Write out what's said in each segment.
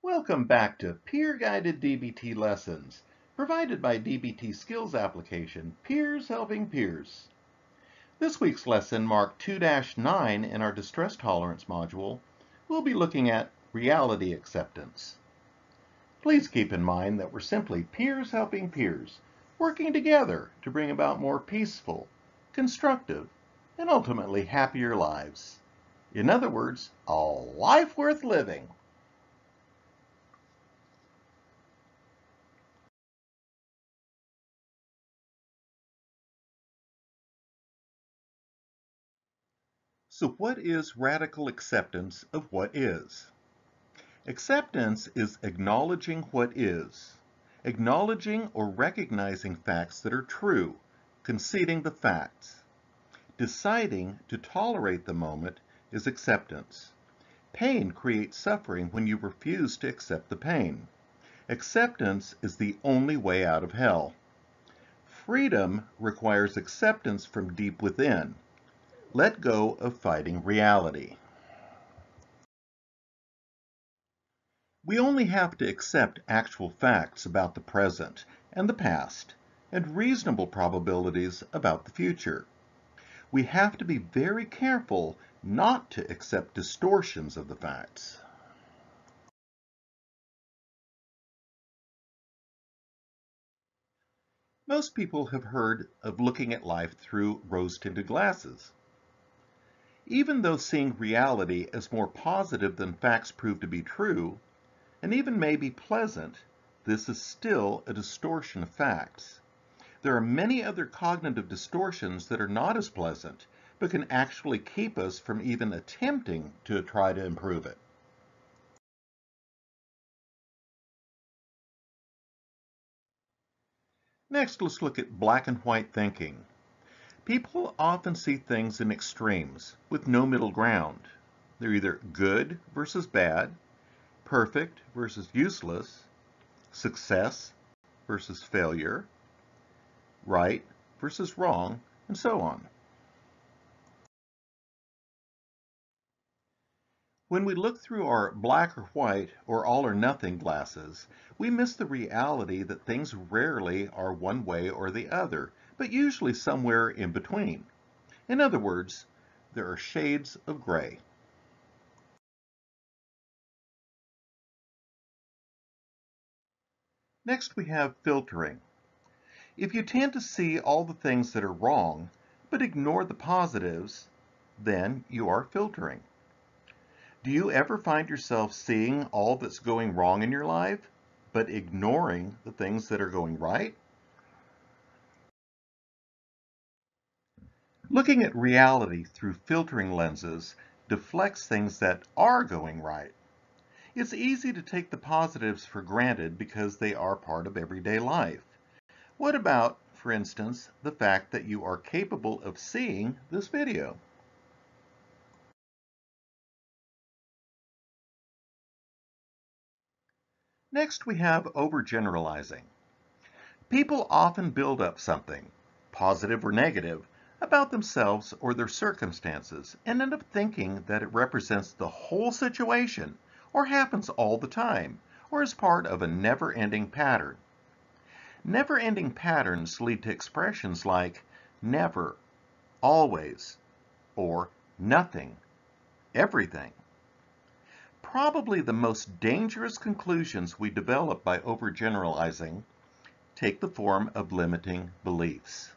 Welcome back to Peer-Guided DBT Lessons, provided by DBT Skills Application, Peers Helping Peers. This week's lesson, marked 2-9 in our Distress Tolerance module, we'll be looking at reality acceptance. Please keep in mind that we're simply peers helping peers, working together to bring about more peaceful, constructive, and ultimately happier lives. In other words, a life worth living. So what is radical acceptance of what is? Acceptance is acknowledging what is, acknowledging or recognizing facts that are true, conceding the facts. Deciding to tolerate the moment is acceptance. Pain creates suffering when you refuse to accept the pain. Acceptance is the only way out of hell. Freedom requires acceptance from deep within. Let go of fighting reality. We only have to accept actual facts about the present and the past, and reasonable probabilities about the future. We have to be very careful not to accept distortions of the facts. Most people have heard of looking at life through rose-tinted glasses. Even though seeing reality as more positive than facts prove to be true, and even may be pleasant, this is still a distortion of facts. There are many other cognitive distortions that are not as pleasant, but can actually keep us from even attempting to try to improve it. Next, let's look at black and white thinking. People often see things in extremes, with no middle ground. They're either good versus bad, perfect versus useless, success versus failure, right versus wrong, and so on. When we look through our black or white or all or nothing glasses, we miss the reality that things rarely are one way or the other, but usually somewhere in between. In other words, there are shades of gray. Next, we have filtering. If you tend to see all the things that are wrong, but ignore the positives, then you are filtering. Do you ever find yourself seeing all that's going wrong in your life, but ignoring the things that are going right? Looking at reality through filtering lenses deflects things that are going right. It's easy to take the positives for granted because they are part of everyday life. What about, for instance, the fact that you are capable of seeing this video? Next, we have overgeneralizing. People often build up something, positive or negative, about themselves or their circumstances and end up thinking that it represents the whole situation or happens all the time or is part of a never-ending pattern. Never-ending patterns lead to expressions like never, always, or nothing, everything. Probably the most dangerous conclusions we develop by overgeneralizing take the form of limiting beliefs.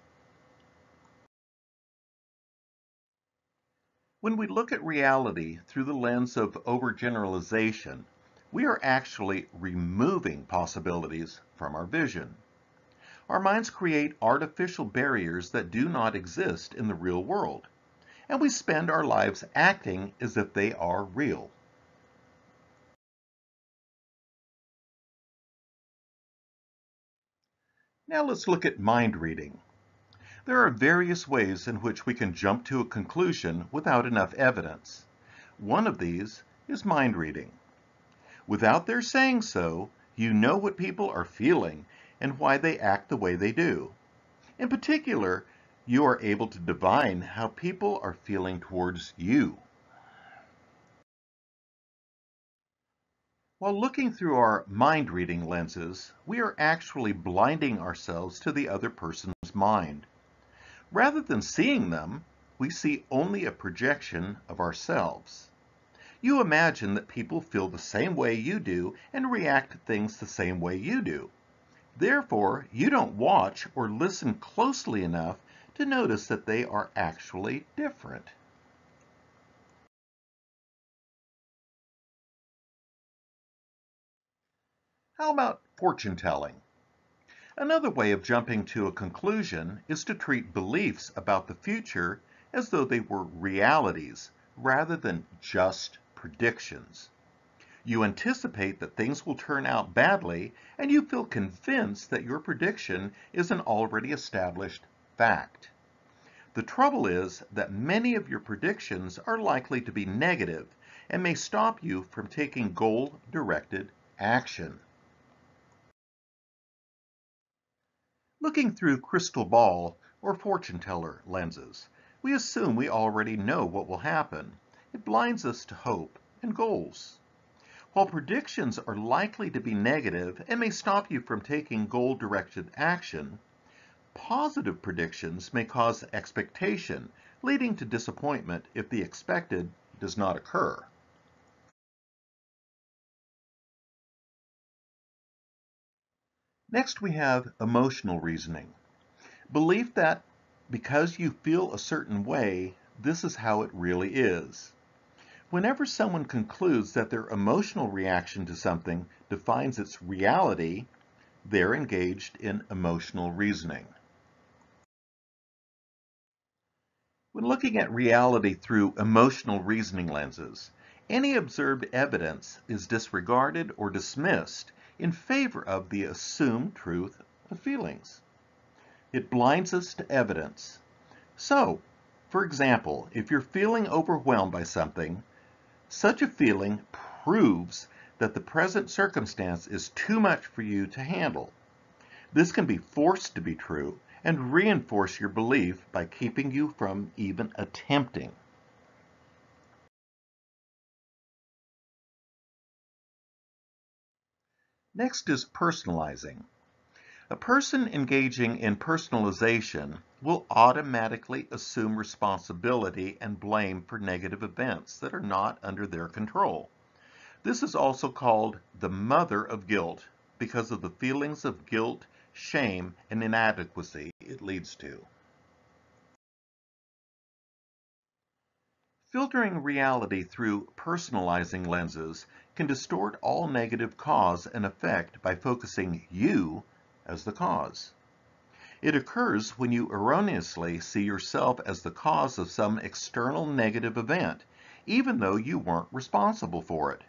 When we look at reality through the lens of overgeneralization, we are actually removing possibilities from our vision. Our minds create artificial barriers that do not exist in the real world, and we spend our lives acting as if they are real. Now let's look at mind reading. There are various ways in which we can jump to a conclusion without enough evidence. One of these is mind reading. Without their saying so, you know what people are feeling and why they act the way they do. In particular, you are able to divine how people are feeling towards you. While looking through our mind-reading lenses, we are actually blinding ourselves to the other person's mind. Rather than seeing them, we see only a projection of ourselves. You imagine that people feel the same way you do and react to things the same way you do. Therefore, you don't watch or listen closely enough to notice that they are actually different. How about fortune telling? Another way of jumping to a conclusion is to treat beliefs about the future as though they were realities rather than just predictions. You anticipate that things will turn out badly, and you feel convinced that your prediction is an already established fact. The trouble is that many of your predictions are likely to be negative and may stop you from taking goal-directed action. Looking through crystal ball or fortune teller lenses, we assume we already know what will happen. It blinds us to hope and goals. While predictions are likely to be negative and may stop you from taking goal-directed action, positive predictions may cause expectation, leading to disappointment if the expected does not occur. Next, we have emotional reasoning. Belief that because you feel a certain way, this is how it really is. Whenever someone concludes that their emotional reaction to something defines its reality, they're engaged in emotional reasoning. When looking at reality through emotional reasoning lenses, any observed evidence is disregarded or dismissed in favor of the assumed truth of feelings. It blinds us to evidence. So, for example, if you're feeling overwhelmed by something, such a feeling proves that the present circumstance is too much for you to handle. This can be forced to be true and reinforce your belief by keeping you from even attempting. Next is personalizing. A person engaging in personalization will automatically assume responsibility and blame for negative events that are not under their control. This is also called the mother of guilt because of the feelings of guilt, shame, and inadequacy it leads to. Filtering reality through personalizing lenses can distort all negative cause and effect by focusing you as the cause. It occurs when you erroneously see yourself as the cause of some external negative event, even though you weren't responsible for it.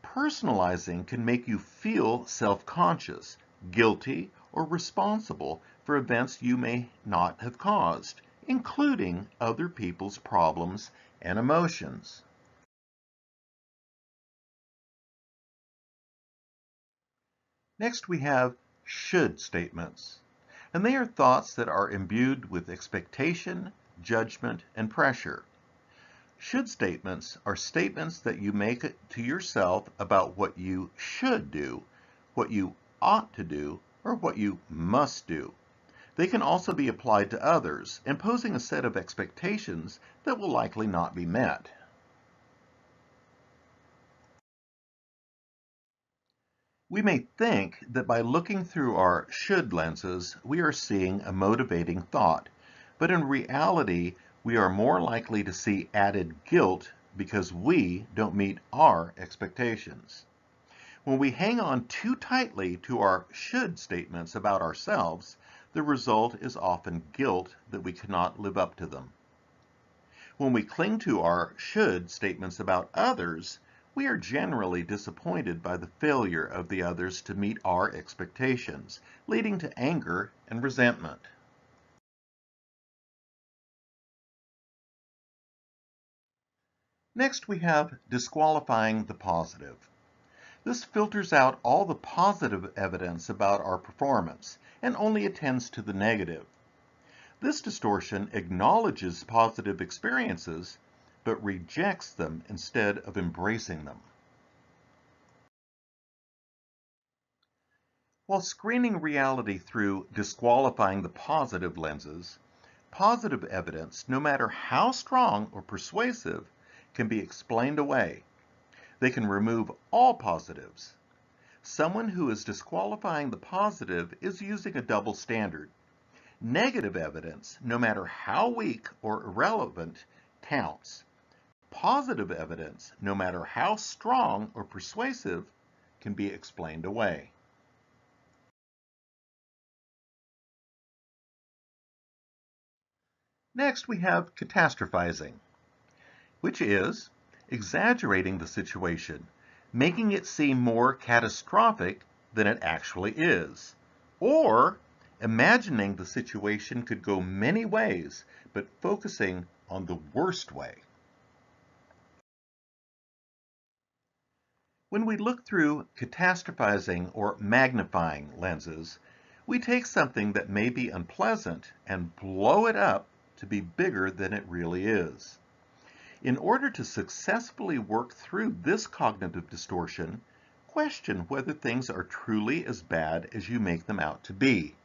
Personalizing can make you feel self-conscious, guilty, or responsible for events you may not have caused, including other people's problems and emotions. Next, we have should statements, and they are thoughts that are imbued with expectation, judgment, and pressure. Should statements are statements that you make to yourself about what you should do, what you ought to do, or what you must do. They can also be applied to others, imposing a set of expectations that will likely not be met. We may think that by looking through our should lenses, we are seeing a motivating thought, but in reality, we are more likely to see added guilt because we don't meet our expectations. When we hang on too tightly to our should statements about ourselves, the result is often guilt that we cannot live up to them. When we cling to our should statements about others, we are generally disappointed by the failure of the others to meet our expectations, leading to anger and resentment. Next, we have disqualifying the positive. This filters out all the positive evidence about our performance and only attends to the negative. This distortion acknowledges positive experiences, but rejects them instead of embracing them. While screening reality through disqualifying the positive lenses, positive evidence, no matter how strong or persuasive, can be explained away. They can remove all positives. Someone who is disqualifying the positive is using a double standard. Negative evidence, no matter how weak or irrelevant, counts. Positive evidence, no matter how strong or persuasive, can be explained away. Next, we have catastrophizing, which is exaggerating the situation, making it seem more catastrophic than it actually is, or imagining the situation could go many ways, but focusing on the worst way. When we look through catastrophizing or magnifying lenses, we take something that may be unpleasant and blow it up to be bigger than it really is. In order to successfully work through this cognitive distortion, question whether things are truly as bad as you make them out to be.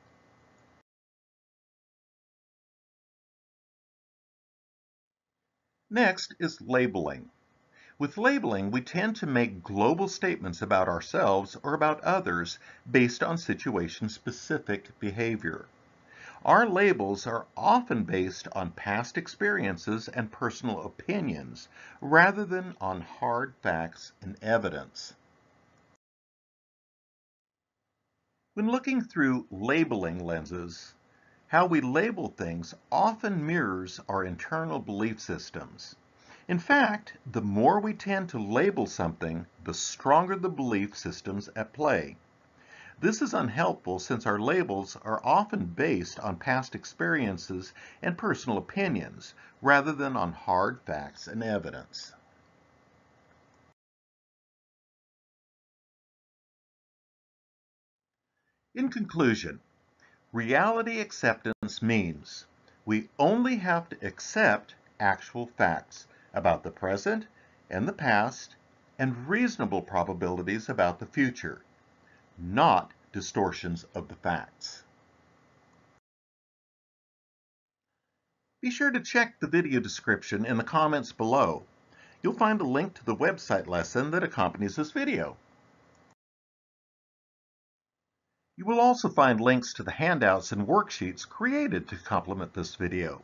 Next is labeling. With labeling, we tend to make global statements about ourselves or about others based on situation-specific behavior. Our labels are often based on past experiences and personal opinions, rather than on hard facts and evidence. When looking through labeling lenses, how we label things often mirrors our internal belief systems. In fact, the more we tend to label something, the stronger the belief systems at play. This is unhelpful since our labels are often based on past experiences and personal opinions, rather than on hard facts and evidence. In conclusion, reality acceptance means we only have to accept actual facts about the present and the past and reasonable probabilities about the future, not distortions of the facts. Be sure to check the video description in the comments below. You'll find a link to the website lesson that accompanies this video. You will also find links to the handouts and worksheets created to complement this video.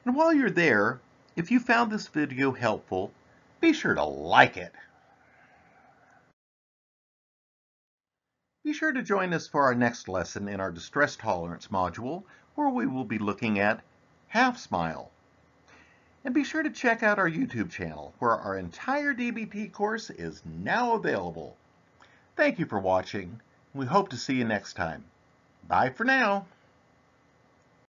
And while you're there, if you found this video helpful, be sure to like it. Be sure to join us for our next lesson in our distress tolerance module, where we will be looking at half smile. And be sure to check out our YouTube channel, where our entire DBT course is now available. Thank you for watching. We hope to see you next time. Bye for now.